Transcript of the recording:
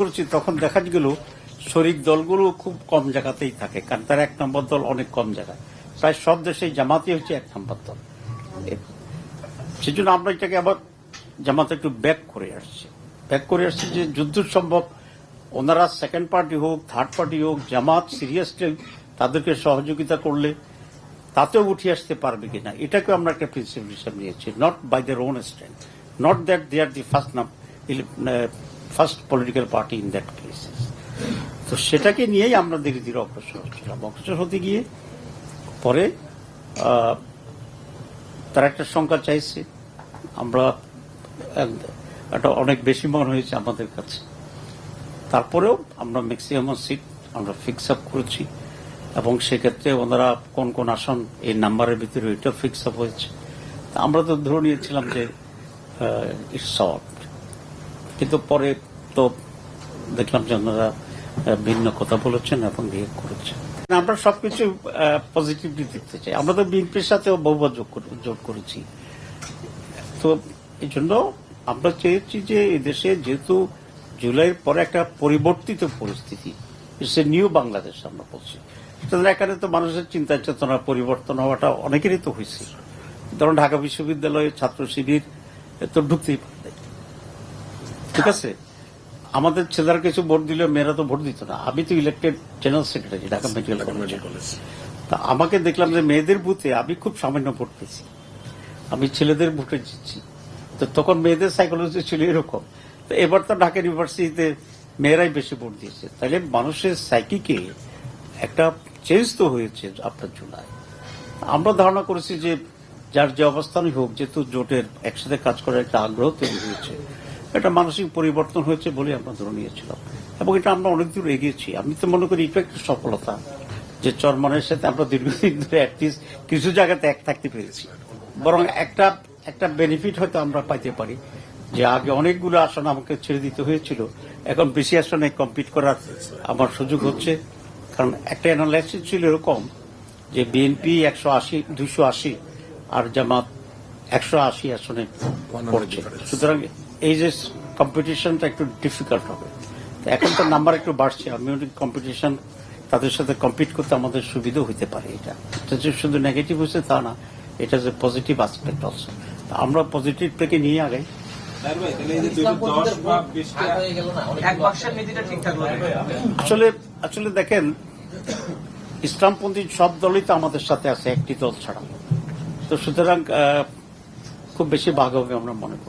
করছি তখন দেখা গেল শরিক দলগুলো খুব কম জায়গাতেই থাকে, কারণ তার এক নম্বর দল অনেক কম জায়গায়, প্রায় সব দেশেই জামাতই হচ্ছে এক নম্বর দল। সেজন্য আমরা এটাকে আবার জামাত একটু ব্যাক করে আসছি যে যুদ্ধ সম্ভব, ওনারা সেকেন্ড পার্টি হোক থার্ড পার্টি হোক, জামাত সিরিয়াসলি তাদেরকে সহযোগিতা করলে তাতেও উঠে আসতে পারবে কিনা, এটাকে আমরা একটা প্রিন্সিপাল হিসাবে নিয়েছি, not by their own strength, not that they are the first political party in that case. তো সেটাকে নিয়েই আমরা ধীরে ধীরে অগ্রসর হতে গিয়ে পরে তারা একটা সংখ্যা চাইছে, আমরা একটা অনেক বেশি মনে হয়েছে আমাদের কাছে, তারপরেও আমরা ম্যাক্সিমাম সিট আমরা ফিক্স আপ করেছি এবং সেক্ষেত্রে ওনারা কোন কোন আসন এই নাম্বারের ভিতরে এটা ফিক্স আপ হয়েছে। আমরা তো ধরে নিয়েছিলাম যে ইটস সলভড, কিন্তু পরে তো দেখলাম যে ওনারা ভিন্ন কথা বলেছেন এবং বিহেভ করেছেন। আমরা সবকিছু পজিটিভলি দেখতে চাই। আমরা তো বিএনপির সাথেও বহুবার যোগ করেছি, তো এই জন্য আমরা চেয়েছি যে এই দেশে যেহেতু জুলাইয়ের পরে একটা পরিবর্তিত পরিস্থিতি, সে নিউ বাংলাদেশ আমরা বলছি, এখানে তো মানুষের চিন্তা চেতনা পরিবর্তন হওয়াটা অনেকেরই তো হয়েছে। ধরুন ঢাকা বিশ্ববিদ্যালয়ে ছাত্র শিবির তো ঢুকতেই পারে, ঠিক আছে, আমাদের ছেলেরা কিছু ভোট দিলে মেয়েরা তো ভোট দিত না। আমি তো elected general secretary Dhaka medical college, তা আমাকে দেখলাম যে মেয়েদের বুথে আমি খুব সামান্য ভোট পেয়েছি, আমি ছেলেদের ভোটে জিতছি। তো তখন মেয়েদের সাইকোলজি ছিল এরকম। তো এবার তো ঢাকা ইউনিভার্সিটিতে মেয়েরাই বেশি ভোট দিয়েছে, তাহলে মানুষের সাইকিকে একটা চেঞ্জ তো হয়েছে আপনার জুলাই। আমরা ধারণা করেছি যে যার যে অবস্থানই হোক, যেহেতু জোটের একসাথে কাজ করার একটা আগ্রহ তৈরি হয়েছে, একটা মানসিক পরিবর্তন হয়েছে বলে আমরা ধরে নিয়েছিলাম এবং এটা আমরা অনেক দূর এগিয়েছি। আমি তো মনে করি এটা একটা সফলতা যে চরমনের সাথে আমরা দীর্ঘদিন ধরে অ্যাটলিস্ট কিছু জায়গাতে এক থাকতে পেরেছি। বরং একটা বেনিফিট হয়তো আমরা পাইতে পারি যে আগে অনেকগুলো আসন আমাকে ছেড়ে দিতে হয়েছিল, এখন বেশি আসনে কম্পিট করার আমার সুযোগ হচ্ছে। কারণ একটা অ্যানালাইসিস ছিল এরকম যে বিএনপি 280 আর জামাত 180 আসনে পড়ছে, সুতরাং এই যে কম্পিটিশনটা একটু ডিফিকাল্ট হবে। এখন তো নাম্বার একটু বাড়ছে, আমি কম্পিটিশন তাদের সাথে কম্পিট করতে আমাদের সুবিধা হইতে পারে। এটা যে শুধু নেগেটিভ হচ্ছে তা না, এটা যে পজিটিভ আসপেক্ট অলসো। আমরা পজিটিভ থেকে নিয়ে আগাই। আসলে দেখেন, ইসলামপন্থী সব দলই তো আমাদের সাথে আছে, একটি দল ছাড়া। তো সুতরাং খুব বেশি ভাগ হবে আমরা মনে করি।